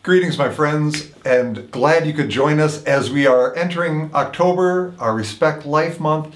Greetings, my friends, and glad you could join us as we are entering October, our Respect Life Month.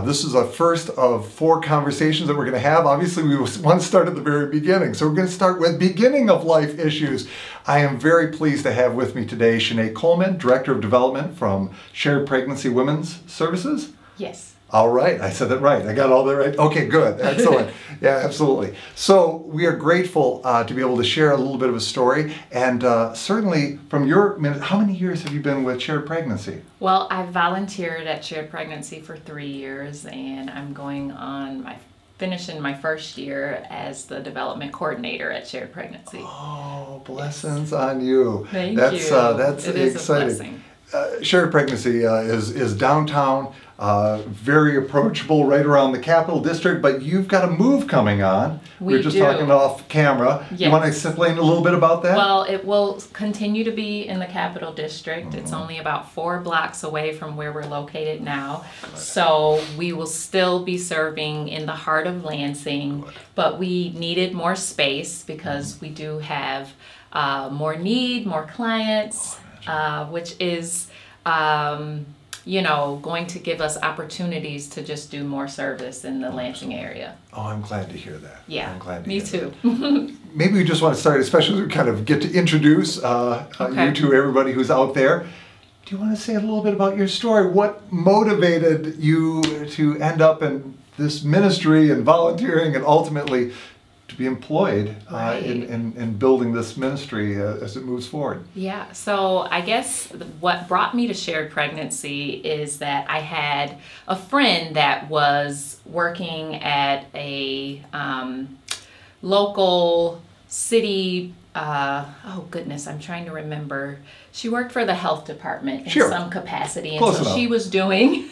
This is a first of 4 conversations that we're going to have. Obviously, we want to start at the very beginning, so we're going to start with beginning of life issues. I am very pleased to have with me today Shanae Coleman, Director of Development from Shared Pregnancy Women's Services. Yes. All right, I said that right. I got all that right. Okay, good, excellent. Yeah, absolutely. So we are grateful to be able to share a little bit of a story, and certainly from your minute, how many years have you been with Shared Pregnancy? Well, I volunteered at Shared Pregnancy for 3 years, and I'm going on finishing my first year as the development coordinator at Shared Pregnancy. Oh, blessings on you. Thank you. That's it is exciting. A blessing. Shared Pregnancy is downtown, very approachable, right around the Capital District, but you've got a move coming on. We were just talking off camera. Yes. You want to explain a little bit about that? Well, it will continue to be in the Capital District. It's only about 4 blocks away from where we're located now. So we will still be serving in the heart of Lansing, but we needed more space because we do have more need, more clients, which is going to give us opportunities to just do more service in the Lansing area. Oh, I'm glad to hear that. Yeah, I'm glad to me hear too. That. Maybe we just want to start, especially as we kind of get to introduce you to everybody who's out there. Do you want to say a little bit about your story? What motivated you to end up in this ministry and volunteering and ultimately to be employed in building this ministry as it moves forward? Yeah, so I guess what brought me to Shared Pregnancy is that I had a friend that was working at a local city, oh goodness, I'm trying to remember. She worked for the health department in some capacity, and Close so enough. she was doing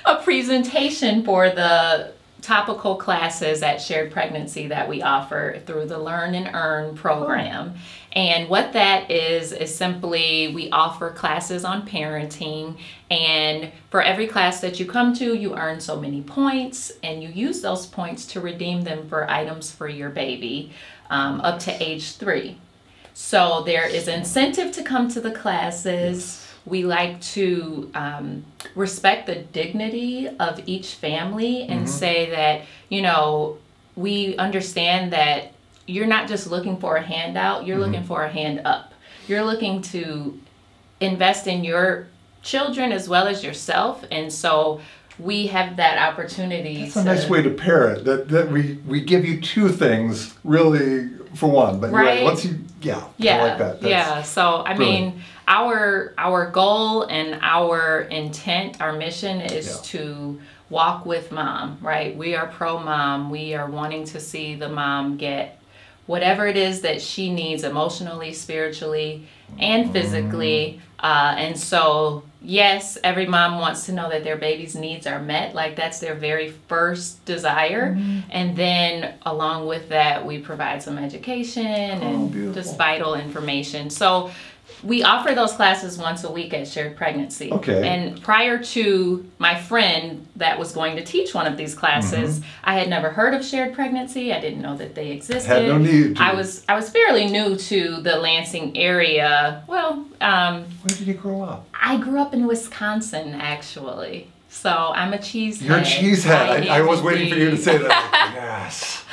a presentation for the topical classes at Shared Pregnancy that we offer through the Learn and Earn program. And what that is simply we offer classes on parenting, and for every class that you come to, you earn so many points, and you use those points to redeem them for items for your baby up to age 3. So there is incentive to come to the classes. We like to respect the dignity of each family and say that, we understand that you're not just looking for a handout, you're looking for a hand up. You're looking to invest in your children as well as yourself, and so we have that opportunity. That's a nice way to pair it, that we give you 2 things really for one, but right? Once you, I like that. That's so I mean, our goal and our intent, our mission is to walk with mom, right? We are pro-mom. We are wanting to see the mom get whatever it is that she needs emotionally, spiritually, and physically. And so, yes, every mom wants to know that their baby's needs are met. Like, that's their very first desire. And then along with that, we provide some education and just vital information. So we offer those classes once a week at Shared Pregnancy. Okay. And prior to my friend that was going to teach one of these classes, I had never heard of Shared Pregnancy. I didn't know that they existed. Had no need to. I was fairly new to the Lansing area. Well, where did you grow up? I grew up in Wisconsin, actually. So I'm a cheesehead. You're a cheesehead. I was waiting for you to say that. Yes.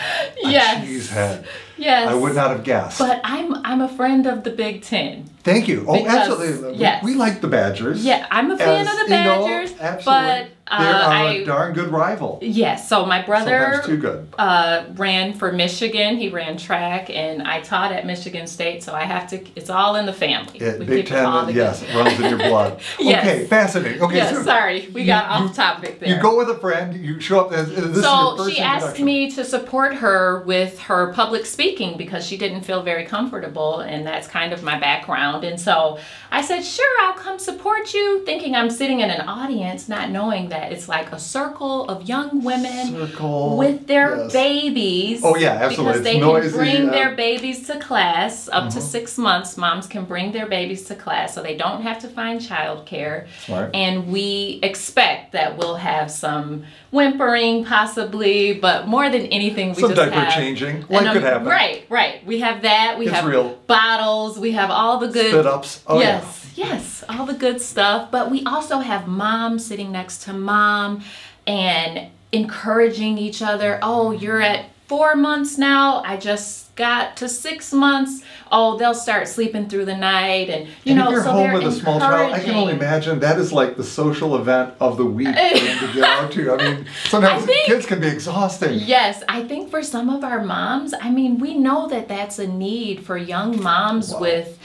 A cheesehead. Yes. I would not have guessed. But I'm a friend of the Big Ten. Thank you. Oh, Because, absolutely. yes. We like the Badgers. Yeah, I'm a fan of the Badgers. Absolutely. But they are a darn good rival. Yes, so my brother Sometimes too good. Ran for Michigan. He ran track, and I taught at Michigan State, so I have to, it's all in the family. We Big Ten, yes, it runs in your blood. Yes. Okay, fascinating. Okay, yes, so sorry, we got off topic there. You go with a friend, you show up, this is your first she asked me to support her with her public speaking because she didn't feel very comfortable, and that's kind of my background. And so I said, sure, I'll come support you, thinking I'm sitting in an audience, not knowing that that it's like a circle of young women Circle. with their Yes. babies. Oh yeah, absolutely. Because they It's can noisy. bring Yeah. their babies to class up to 6 months. Moms can bring their babies to class so they don't have to find childcare. Smart. And we expect that we'll have some whimpering possibly, but more than anything, we Some just diaper have changing. Life could happen. Right. We have that. We It's have real. bottles. We have all the good Spit ups. Oh yes, all the good stuff. But we also have mom sitting next to mom and encouraging each other. Oh, you're at 4 months now. I just got to 6 months. Oh, they'll start sleeping through the night, and If know, you're so home they're with a small child, I can only encouraging. imagine that is like the social event of the week for them to get out to. I mean, sometimes kids can be exhausting. Yes, I think for some of our moms, I mean, we know that that's a need for young moms with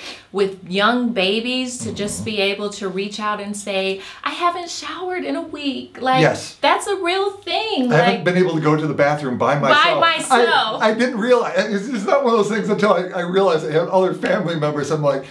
young babies to just be able to reach out and say, I haven't showered in a week. Like, Yes. that's a real thing. I haven't been able to go to the bathroom by myself. I didn't realize. It's not one of those things until I realized I had other family members. I'm like,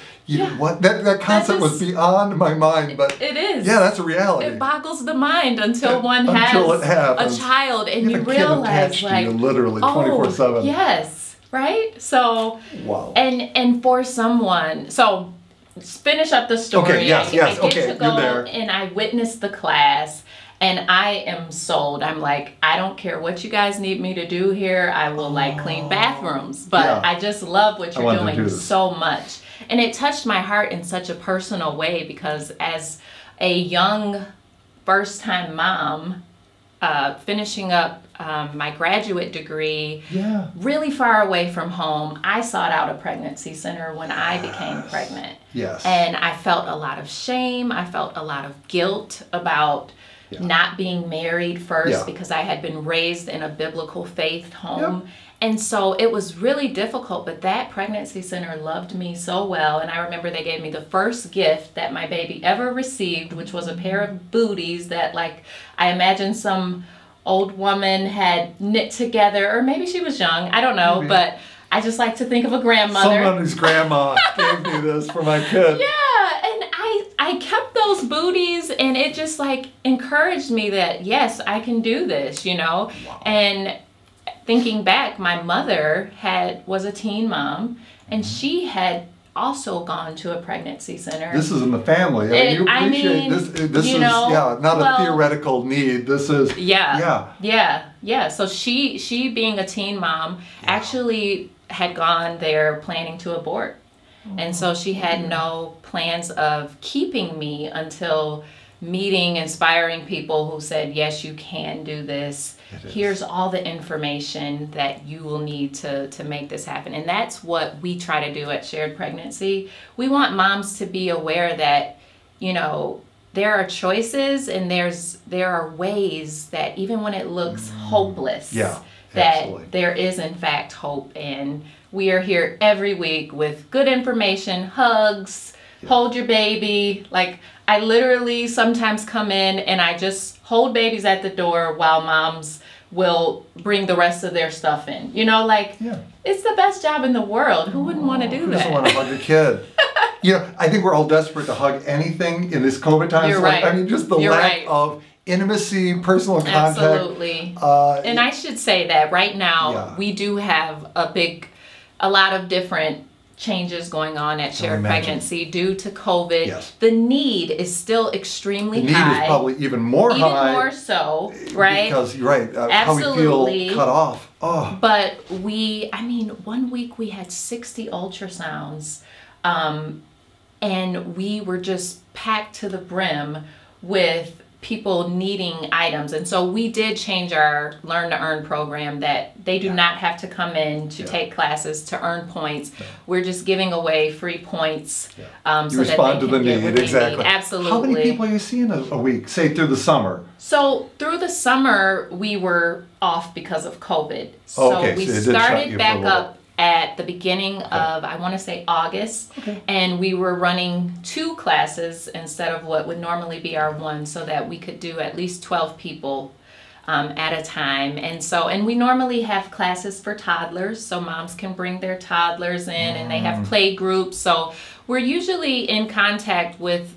what? That concept was beyond my mind. But it is. Yeah, that's a reality. It boggles the mind until one Until has it happens. a child and you have a kid realize, attached like, to you literally 24/7. Yes, right? So, wow. And for someone, so finish up the story. Okay, yes, I get okay, to go you're there. and I witnessed the class. And I am sold. I'm like, I don't care what you guys need me to do here. I will clean bathrooms. But I just love what you're doing so much. And it touched my heart in such a personal way because as a young first-time mom, finishing up my graduate degree, really far away from home, I sought out a pregnancy center when I became pregnant. Yes. And I felt a lot of shame. I felt a lot of guilt about not being married first because I had been raised in a biblical faith home. And so it was really difficult, but that pregnancy center loved me so well. And I remember they gave me the first gift that my baby ever received, which was a pair of booties that, like, I imagine some old woman had knit together, or maybe she was young, I don't know, but I just like to think of a grandmother. Somebody's grandma gave me this for my kid. Yeah, and I kept those booties, and it just like encouraged me that yes, I can do this, you know. And thinking back, my mother was a teen mom, and she had also gone to a pregnancy center. This is in the family. I mean, you appreciate this. This is not a theoretical need. This is So she being a teen mom actually had gone there planning to abort. And so she had no plans of keeping me until meeting inspiring people who said, yes, you can do this. Here's all the information that you will need to make this happen. And that's what we try to do at Shared Pregnancy. We want moms to be aware that, you know, there are choices and there are ways that even when it looks hopeless, that there is in fact hope. And we are here every week with good information, hugs, hold your baby. Like, I literally sometimes come in and I just hold babies at the door while moms will bring the rest of their stuff in. You know, like, it's the best job in the world. Who wouldn't want to do that? Who doesn't want to hug a kid? You know, I think we're all desperate to hug anything in this COVID time. You're right. I mean, just the lack of intimacy, personal contact. Absolutely. And I should say that right now we do have a lot of different changes going on at Shared Pregnancy due to COVID. Yes. The need is still extremely high. The need is probably even more high. Even more so, right? Because you're right, how we feel cut off. Oh. But I mean, 1 week we had 60 ultrasounds, and we were just packed to the brim with people needing items. And so we did change our Learn to Earn program that they do not have to come in to take classes to earn points. We're just giving away free points so you respond to the need, exactly. Absolutely. How many people are you seeing a week, say through the summer? So through the summer, we were off because of COVID. So we started back up at the beginning of, I want to say August, and we were running 2 classes instead of what would normally be our 1, so that we could do at least 12 people at a time. And we normally have classes for toddlers, so moms can bring their toddlers in, and they have play groups. So we're usually in contact with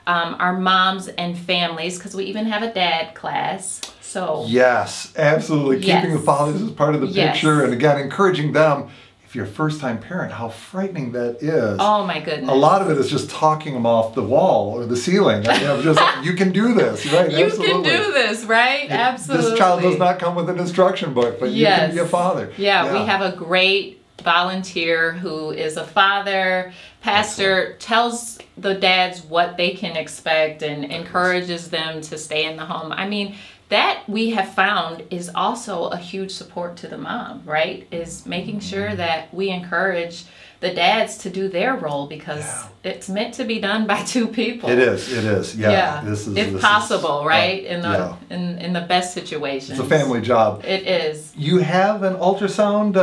our moms and families, because we even have a dad class. So yes, absolutely. Yes. Keeping the fathers as part of the Yes. picture, and again, encouraging them. If you're a first-time parent, how frightening that is. Oh my goodness. A lot of it is just talking them off the wall or the ceiling. Just you can do this, right? You Absolutely. can do this, right? Absolutely. This child does not come with an instruction book, but you can be a father. Yeah, we have a great volunteer who is a father. Pastor tells the dads what they can expect and encourages them to stay in the home. I mean, that we have found is also a huge support to the mom, right? Is making sure that we encourage the dads to do their role, because it's meant to be done by two people. It is. Yeah. This is, if possible, right? In the best situations. It's a family job. It is. You have an ultrasound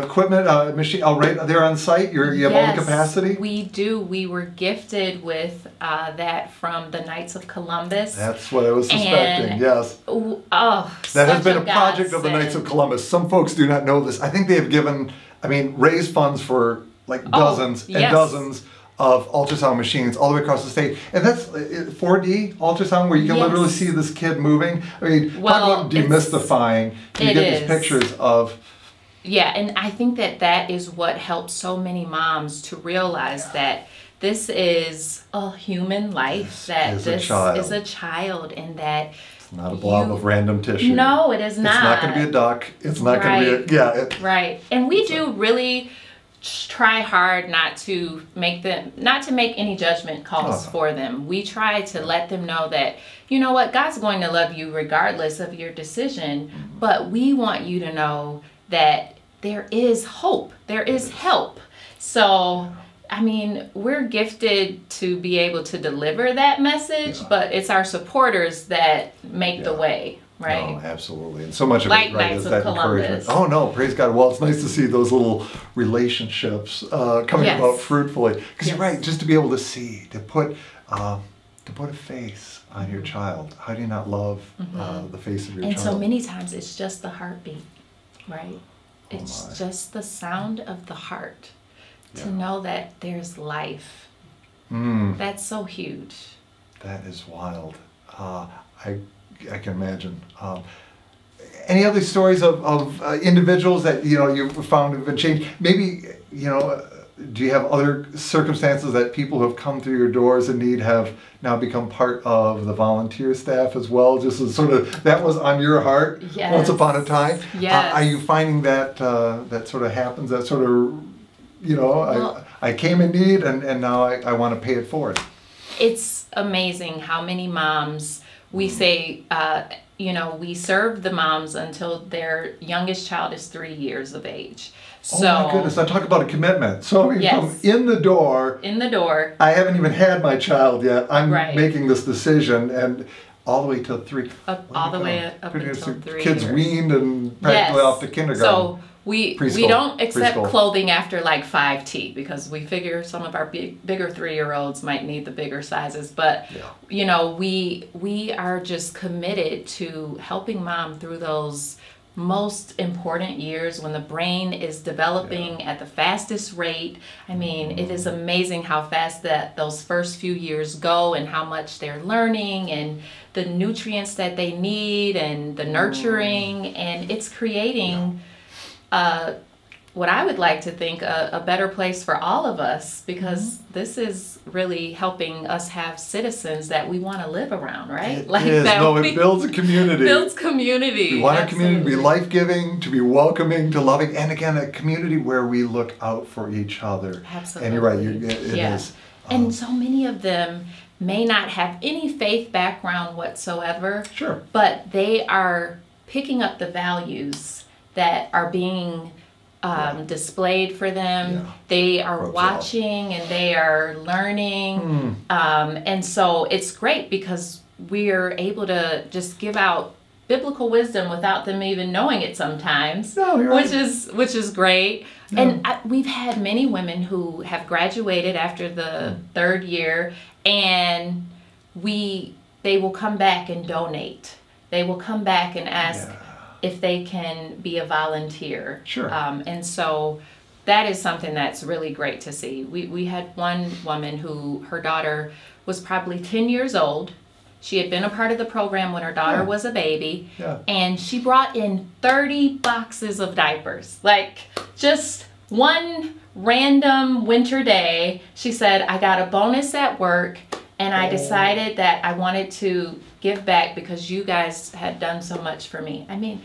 equipment machine right there on site. You have all the capacity. We do. We were gifted with that from the Knights of Columbus. That's what I was suspecting. Yes. That has been a project of the Knights of Columbus. Some folks do not know this. I think they have given, raised funds for like dozens and dozens of ultrasound machines all the way across the state. And that's 4D ultrasound, where you can literally see this kid moving. I mean, talk about demystifying. You get these pictures of... Yeah, and I think that is what helps so many moms to realize that this is a human life, this is a child, and that it's not a blob of random tissue. No, it is not. It's not going to be a duck. It's not going to be a... Right. And we do really try hard not to make any judgment calls for them. We try to let them know that, you know what, God's going to love you regardless of your decision, but we want you to know that there is hope, there is help. So, we're gifted to be able to deliver that message, but it's our supporters that make the way, right? No, absolutely. And so much of like it, right, Knights is of that Columbus. encouragement. Oh, no, praise God. Well, it's nice to see those little relationships coming about fruitfully. Because you're right, just to be able to see, to put a face on your child. How do you not love the face of your child? And so many times it's just the heartbeat, right? It's just the sound of the heart to know that there's life. That's so huge. That is wild. I can imagine. Any other stories of individuals that you found have been changed? Maybe do you have other circumstances that people who have come through your doors in need have now become part of the volunteer staff as well? Just as sort of that was on your heart once upon a time. Yes. Are you finding that that sort of happens? That sort of I came in need and now I want to pay it forward. It's amazing how many moms we say, we serve the moms until their youngest child is 3 years of age. So, oh my goodness, I talk about a commitment. So from in the door, I haven't even had my child yet. I'm making this decision, and all the way till 3. All the way up until 3 kids years. Weaned and practically off to kindergarten. So we don't accept clothing after like 5T, because we figure some of our bigger 3-year-olds might need the bigger sizes. But we are just committed to helping mom through those most important years when the brain is developing at the fastest rate. It is amazing how fast those first few years go, and how much they're learning, and the nutrients that they need, and the nurturing, and it's creating what I would like to think a better place for all of us, because this is really helping us have citizens that we want to live around, right? It builds a community. Builds community. We want our community to be life-giving, to be welcoming, to loving, and again, a community where we look out for each other. Absolutely. And you're right, it is. And so many of them may not have any faith background whatsoever. Sure. But they are picking up the values that are being displayed for them. Yeah. They are watching and they are learning. And so it's great because we're able to just give out biblical wisdom without them even knowing it sometimes, which is great. Yeah. And we've had many women who have graduated after the 3rd year, and they will come back and donate. They will come back and ask if they can be a volunteer. Sure. And so that is something that's really great to see. We had one woman who, her daughter was probably 10 years old. She had been a part of the program when her daughter was a baby. Yeah. And she brought in 30 boxes of diapers. Like, just one random winter day, she said, I got a bonus at work, and I decided that I wanted to give back because you guys had done so much for me. I mean,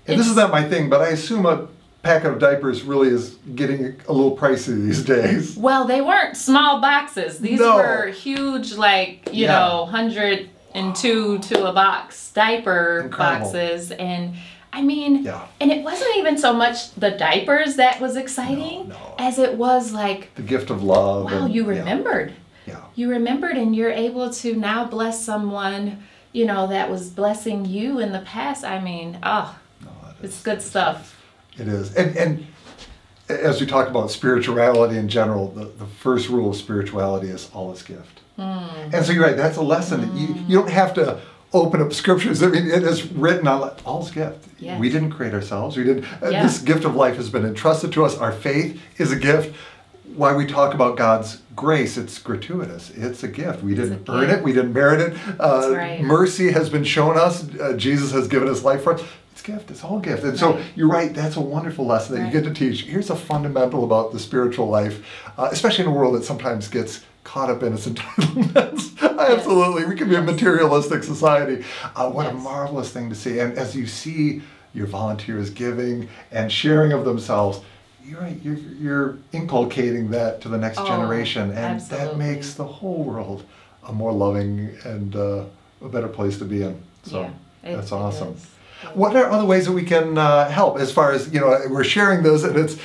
and this is not my thing, but I assume a packet of diapers really is getting a little pricey these days. Well, they weren't small boxes. These were huge, like, you know, 102 to a box diaper boxes. And I mean, and it wasn't even so much the diapers that was exciting as it was like the gift of love. Wow, you remembered. You remembered, and you're able to now bless someone, you know, that was blessing you in the past. I mean, it's good stuff. It is. And as we talk about spirituality in general, the first rule of spirituality is all is gift. And so you're right, that's a lesson. You don't have to open up scriptures. I mean, it is written on all is gift. Yes. We didn't create ourselves. We didn't. This gift of life has been entrusted to us. Our faith is a gift. Why we talk about God's grace, it's gratuitous. It's a gift. We didn't earn it. We didn't merit it. That's right. Mercy has been shown us. Jesus has given us life for us. It's gift. It's all gift. And so you're right. That's a wonderful lesson that you get to teach. Here's a fundamental about the spiritual life, especially in a world that sometimes gets caught up in its entitlements. Absolutely. We can be a materialistic society. What a marvelous thing to see. And as you see your volunteers giving and sharing of themselves, you're right, you're inculcating that to the next generation, and that makes the whole world a more loving and a better place to be in. So that's awesome. What are other ways that we can help, as far as, you know, we're sharing this and it's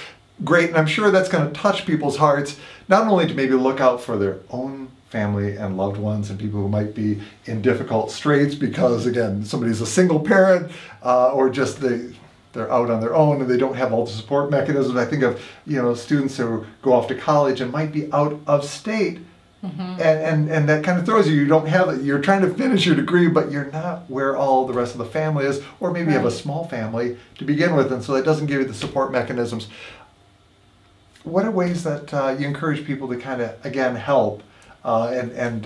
great, and I'm sure that's going to touch people's hearts, not only to maybe look out for their own family and loved ones and people who might be in difficult straits because, again, somebody's a single parent or just they're out on their own and they don't have all the support mechanisms. I think of, you know, students who go off to college and might be out of state, and that kind of throws you. You don't have it. You're trying to finish your degree, but you're not where all the rest of the family is, or maybe you have a small family to begin with, and so that doesn't give you the support mechanisms. What are ways that you encourage people to kind of, again, help and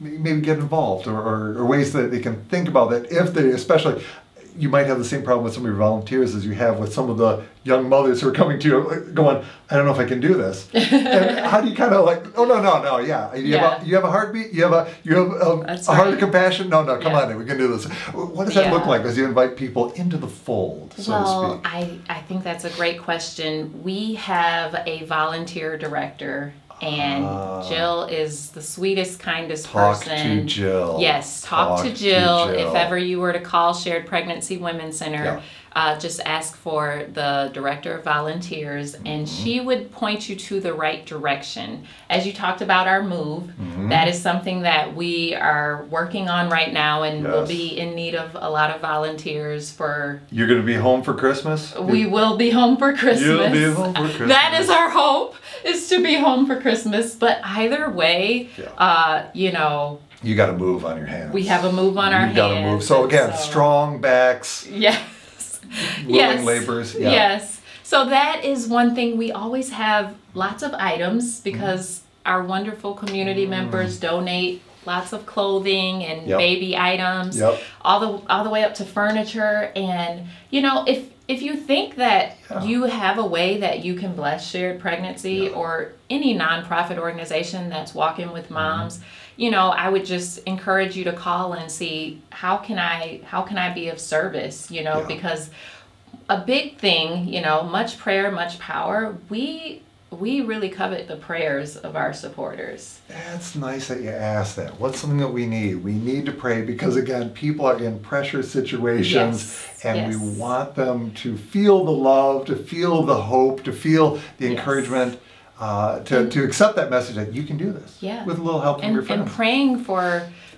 maybe get involved, or ways that they can think about that if they, especially, you might have the same problem with some of your volunteers as you have with some of the young mothers who are coming to you going, I don't know if I can do this. And how do you kind of like, oh, no, you have a heartbeat? You have a heart of compassion? No, come on in, we can do this. What does that look like as you invite people into the fold, so to speak? I think that's a great question. We have a volunteer director, and Jill is the sweetest, kindest person. Talk to Jill. Yes, talk to Jill. If ever you were to call Shared Pregnancy Women's Center, just ask for the Director of Volunteers, and she would point you to the right direction. As you talked about our move, that is something that we are working on right now, and we'll be in need of a lot of volunteers for... You're going to be home for Christmas? We will be home for Christmas. You'll be home for Christmas. That is our hope, is to be home for Christmas. But either way, you know... You got to move on your hands. We have a move on our hands. You got to move. So again, strong backs. Willing laborers. Yes. So that is one thing. We always have lots of items because our wonderful community members donate lots of clothing and baby items, all the way up to furniture. And you know, if you think that you have a way that you can bless Shared Pregnancy or any nonprofit organization that's walking with moms, you know, I would just encourage you to call and see how can I be of service, you know, because a big thing, you know, much prayer, much power. We really covet the prayers of our supporters. That's nice that you asked that. What's something that we need? We need to pray because, again, people are in pressure situations and we want them to feel the love, to feel the hope, to feel the encouragement, to accept that message that you can do this with a little help from your friends. And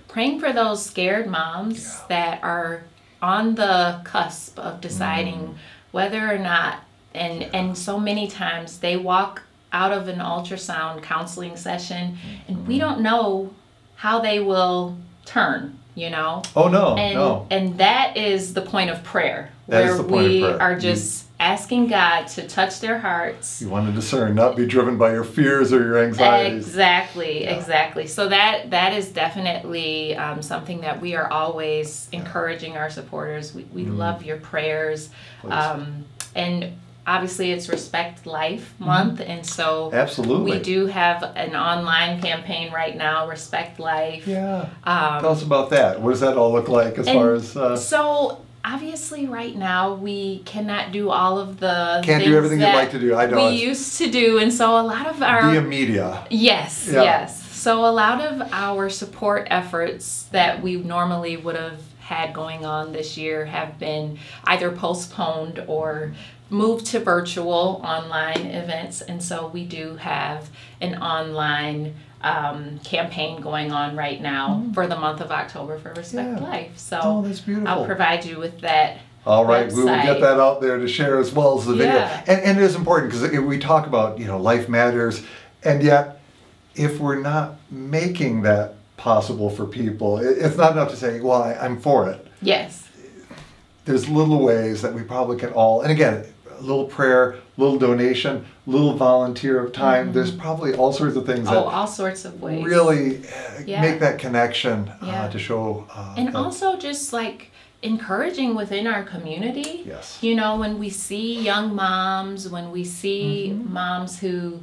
praying for those scared moms that are on the cusp of deciding whether or not, and so many times they walk out of an ultrasound counseling session and we don't know how they will turn. you know? Oh, no, and, no. And that is the point of prayer. That where is the point we of prayer. are just asking God to touch their hearts. You want to discern, not be driven by your fears or your anxieties. Exactly. So that is definitely something that we are always encouraging our supporters. We love your prayers. And obviously it's Respect Life Month, and so absolutely we do have an online campaign right now, Respect Life. Yeah. Tell us about that. What does that all look like as far as... So obviously right now we cannot do all of the Can't things do everything you'd that like to do. I know. we used to do, and so a lot of our... Via media. Yes, yes. So a lot of our support efforts that we normally would have had going on this year have been either postponed or moved to virtual online events, and so we do have an online campaign going on right now for the month of October for Respect Life. So that's beautiful. I'll provide you with that. All right, website. we will get that out there to share as well as the video. And it is important because we talk about, life matters, and yet if we're not making that possible for people, it's not enough to say, well, I'm for it. Yes. There's little ways that we probably can all, and again, a little prayer, little donation, little volunteer of time. There's probably all sorts of things that all sorts of ways really make that connection to show. And also just like encouraging within our community. Yes. When we see young moms, when we see moms who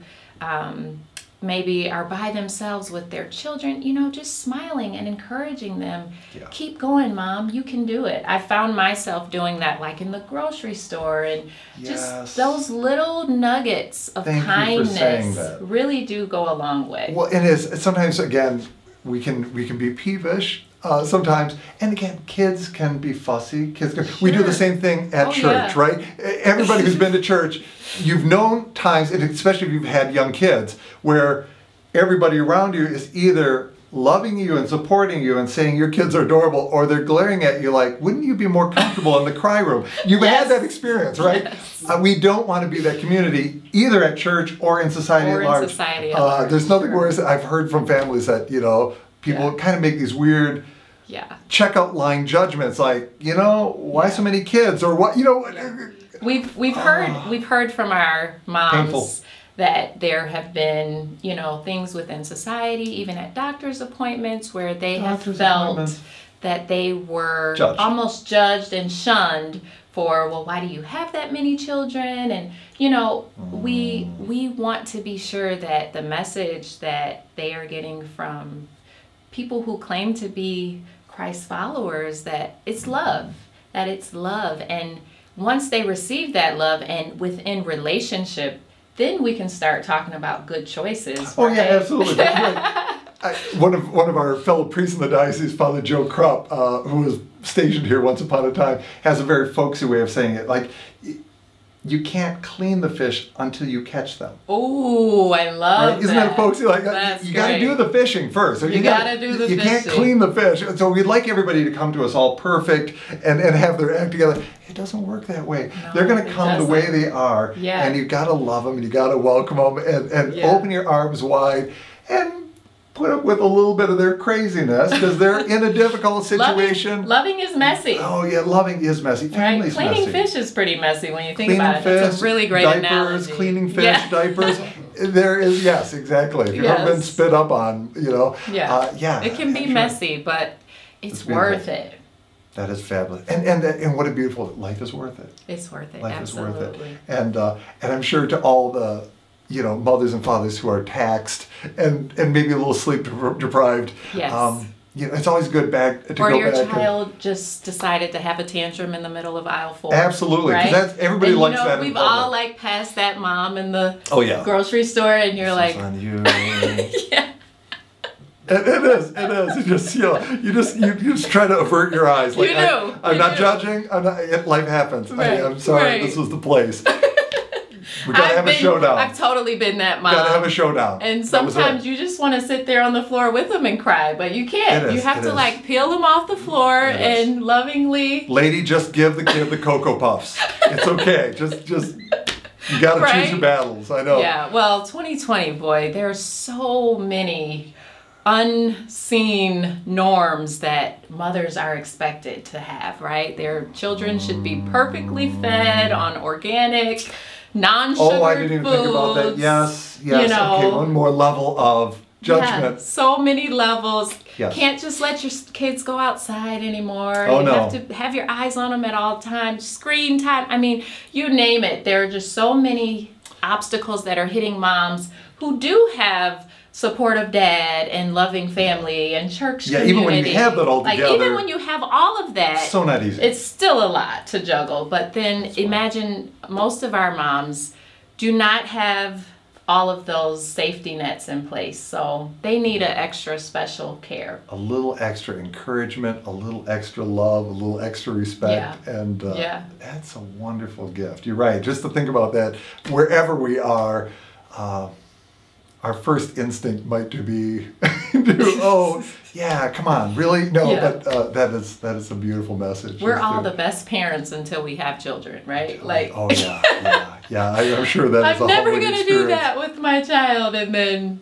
maybe are by themselves with their children, just smiling and encouraging them. Keep going, Mom, you can do it. I found myself doing that like in the grocery store, and just those little nuggets of kindness really do go a long way. Well, it is. Sometimes, again, we can be peevish sometimes, and again, kids can be fussy. We do the same thing at church, right? Everybody who's been to church, you've known times, and especially if you've had young kids, where everybody around you is either loving you and supporting you and saying your kids are adorable, or they're glaring at you like, wouldn't you be more comfortable in the cry room? You've had that experience, right? Yes. We don't want to be that community either at church or in society at large. There's nothing worse. I've heard from families that, people kind of make these weird checkout line judgments, like, why so many kids, or what, We've heard from our moms that there have been, things within society, even at doctor's appointments, where they have felt that they were almost judged and shunned for, well, why do you have that many children? And, we want to be sure that the message that they are getting from people who claim to be Christ followers, that it's love. And once they receive that love and within relationship, then we can start talking about good choices. Oh, right? Yeah, absolutely. One of our fellow priests in the diocese, Father Joe Krupp, who was stationed here once upon a time, has a very folksy way of saying it. Like, you can't clean the fish until you catch them. Oh, I love Isn't that folksy? Like, you got to do the fishing first. So you got to do the fishing. You can't clean the fish. So we'd like everybody to come to us all perfect and have their act together. It doesn't work that way. No, they're going to come the way they are, and you've got to love them, and you've got to welcome them, and open your arms wide, and put up with a little bit of their craziness, because they're in a difficult situation. Loving is messy. Oh yeah, loving is messy. Family's messy. Cleaning fish is pretty messy when you think about it. It's a really great analogy. Cleaning fish, diapers. There is, yes, exactly. If you've ever been spit up on, it can be messy, but it's worth it. That is fabulous, and what a beautiful life is worth it. It's worth it. Life Absolutely. is worth it, and I'm sure to all the mothers and fathers who are taxed and maybe a little sleep deprived. Yes. It's always good to go back. Or your child just decided to have a tantrum in the middle of aisle 4. Absolutely, because everybody likes that. We've all passed that mom in the grocery store, and you're like, on you. It is. You just try to avert your eyes. Like, I'm not judging. Life happens. Right. I'm sorry. This was the place. We gotta have a showdown. I've totally been that mom. Gotta have a showdown. And sometimes you just want to sit there on the floor with them and cry, but you can't. You have to peel them off the floor and lovingly. Lady, just give the kid the Cocoa Puffs. It's okay. Just you gotta choose your battles. I know. Yeah. Well, 2020, boy, there's so many unseen norms that mothers are expected to have, right? Their children should be perfectly fed on organic, non-sugared Oh, I didn't even think about that. Yes, yes. You know, okay, one more level of judgment. Yeah, so many levels. Yes. Can't just let your kids go outside anymore. Oh, you no. have to have your eyes on them at all times. Screen time. I mean, you name it. There are just so many obstacles that are hitting moms who do have supportive dad and loving family and church community. Even when you have that all together. Like, even when you have all of that, so not easy. it's still a lot to juggle. But then imagine most of our moms do not have all of those safety nets in place. So they need an extra special care. A little extra encouragement, a little extra love, a little extra respect. And that's a wonderful gift. You're right. Just to think about that, wherever we are, our first instinct might be, oh, yeah, come on, really? No, but that is a beautiful message. We're all the best parents until we have children, right? Like, oh yeah. I'm sure that is a I'm never humbling gonna do that with my child, and then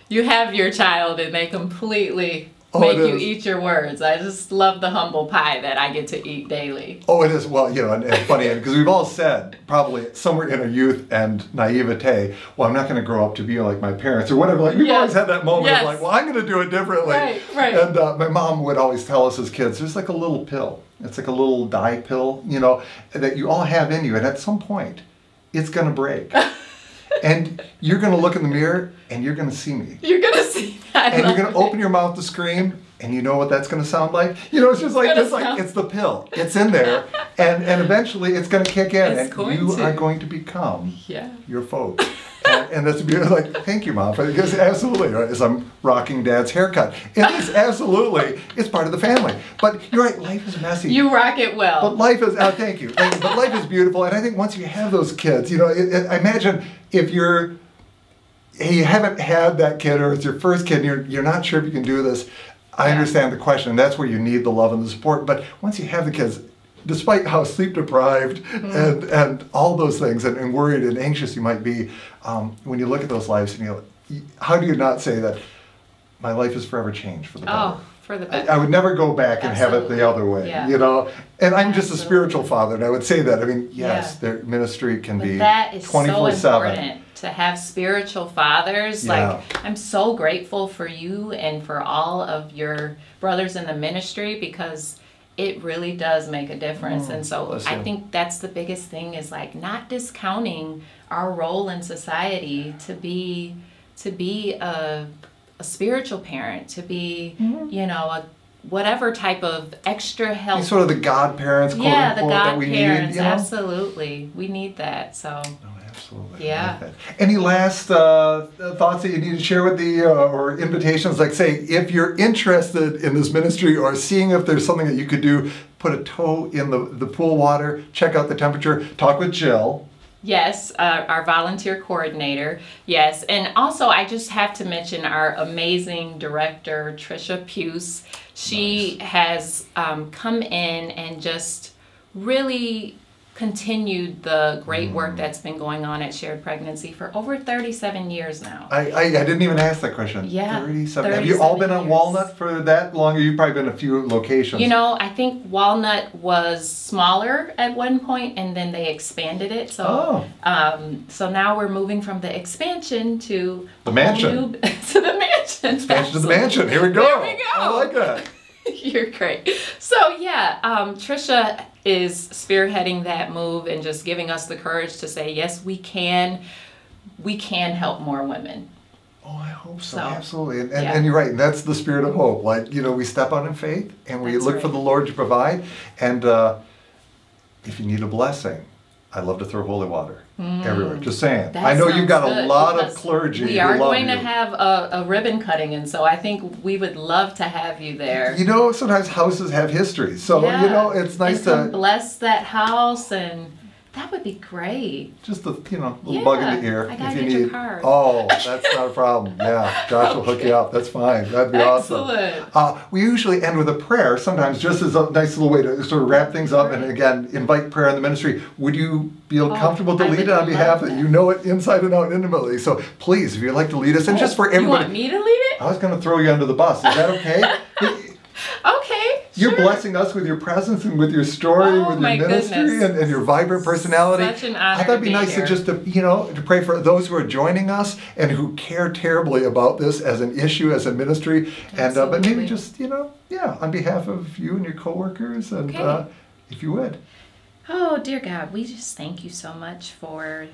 you have your child, and they completely make you eat your words. I just love the humble pie that I get to eat daily. Oh, it is. Well, and funny, because we've all said, probably somewhere in our youth and naivete, well, I'm not going to grow up to be like my parents or whatever. Like, we've always had that moment of like, well, I'm going to do it differently. Right. And my mom would always tell us as kids, there's like a little pill. It's like a little dye pill, that you all have in you. And at some point, it's going to break. And you're going to look in the mirror and you're going to see me. You're going to see that. And you're going to open your mouth to scream, and you know what that's going to sound like? It's just like, it's the pill. It's in there. And eventually it's going to kick in. And you are going to become your folks. And that's beautiful. Like, thank you, Mom. Because absolutely, right, as I'm rocking Dad's haircut. It is absolutely, it's part of the family. But you're right, life is messy. You rock it well. But life is, thank you. But life is beautiful. And I think once you have those kids, I imagine if you haven't had that kid or it's your first kid and you're not sure if you can do this, I understand the question. And that's where you need the love and the support. But once you have the kids, despite how sleep deprived and all those things and worried and anxious you might be, when you look at those lives, how do you not say that my life is forever changed for the better? Oh, for the better. I would never go back and have it the other way, And I'm just a spiritual father, and I would say that. I mean, yes, their ministry can be 24/7. That is so important to have spiritual fathers. Like, I'm so grateful for you and for all of your brothers in the ministry, because it really does make a difference. And so I think that's the biggest thing, is like not discounting our role in society to be a spiritual parent, to be, a whatever type of extra help. Sort of the godparents, quote unquote, that we need. Absolutely. We need that. So. Absolutely. Yeah. Like any last thoughts that you need to share with or invitations? Like, say, if you're interested in this ministry or seeing if there's something that you could do, put a toe in the pool water, check out the temperature, talk with Jill. Yes, our volunteer coordinator. Yes, and also I just have to mention our amazing director, Trisha Puce. She has come in and just really continued the great work that's been going on at Shared Pregnancy for over 37 years now. I didn't even ask that question. Yeah. 37. Have you all been on Walnut for that long? Or you've probably been a few locations. I think Walnut was smaller at one point, and then they expanded it. So, so now we're moving from the expansion to the mansion. To the mansion. Expansion to the mansion. Here we go. There we go. I like that. You're great. So Trisha is spearheading that move and just giving us the courage to say, yes, we can help more women. Oh, I hope so. Absolutely. And you're right. And that's the spirit of hope. Like, we step out in faith and we look for the Lord to provide. And if you need a blessing, I love to throw holy water everywhere. Just saying. I know you've got a lot of clergy. We are going to have a ribbon cutting, and so I think we would love to have you there. Sometimes houses have histories, so it's nice to bless that house, and that would be great. Just a little bug in the ear. I gotta if you get need. your card. Oh, that's not a problem. Yeah, Josh will hook you up. That's fine. That'd be Excellent. Awesome. We usually end with a prayer, sometimes just as a nice little way to sort of wrap things up, and again, invite prayer in the ministry. Would you feel comfortable to lead it on behalf of it? You know it inside and out intimately. So please, if you'd like to lead us, and just for everybody. You want me to lead it? I was going to throw you under the bus. Is that okay? Okay. You're sure. blessing us with your presence and with your story, with your ministry and your vibrant personality. Such an honor. I thought it'd be nice here. to pray for those who are joining us and who care terribly about this as an issue, as a ministry. And but maybe just, on behalf of you and your coworkers, and if you would. Oh, dear God, we just thank you so much for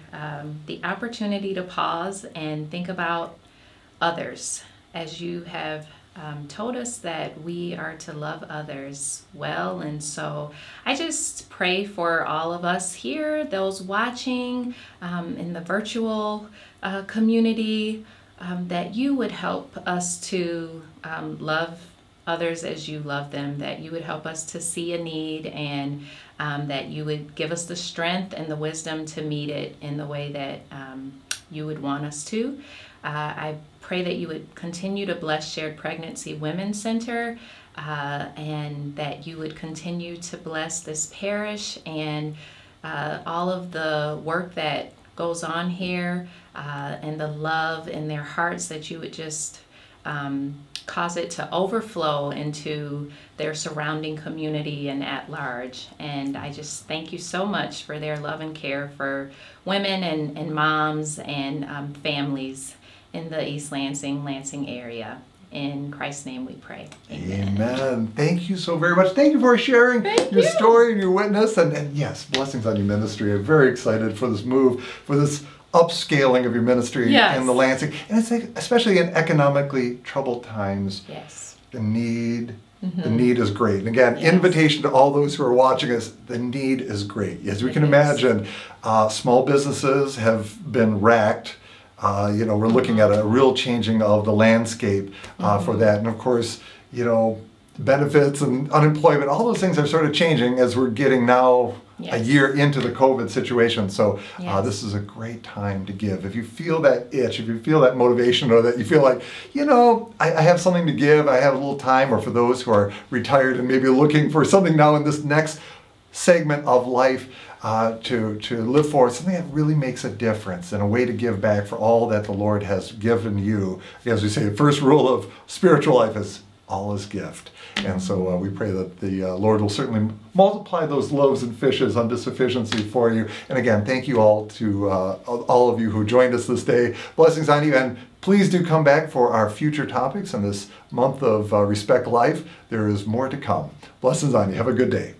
the opportunity to pause and think about others as you have told us that we are to love others well. And so I just pray for all of us here, those watching in the virtual community, that you would help us to love others as you love them, that you would help us to see a need, and that you would give us the strength and the wisdom to meet it in the way that you would want us to. I pray that you would continue to bless Shared Pregnancy Women's Center, and that you would continue to bless this parish and all of the work that goes on here, and the love in their hearts, that you would just cause it to overflow into their surrounding community and at large. And I just thank you so much for their love and care for women and moms and families in the East Lansing area. In Christ's name we pray. Amen. Amen. Thank you so very much. Thank you for sharing your story and your witness. And yes, blessings on your ministry. I'm very excited for this move, for this upscaling of your ministry in the Lansing. And it's like, especially in economically troubled times, the need is great. And again, invitation to all those who are watching us, the need is great. As we can imagine, small businesses have been racked. We're looking at a real changing of the landscape for that. And of course, benefits and unemployment, all those things are sort of changing as we're getting now a year into the COVID situation. So this is a great time to give. If you feel that itch, if you feel that motivation, or that you feel like, I have something to give, I have a little time, or for those who are retired and maybe looking for something now in this next segment of life, to live for something that really makes a difference and a way to give back for all that the Lord has given you. As we say, the first rule of spiritual life is all is gift. And so we pray that the Lord will certainly multiply those loaves and fishes unto sufficiency for you. And again, thank you all to all of you who joined us this day. Blessings on you. And please do come back for our future topics in this month of Respect Life. There is more to come. Blessings on you. Have a good day.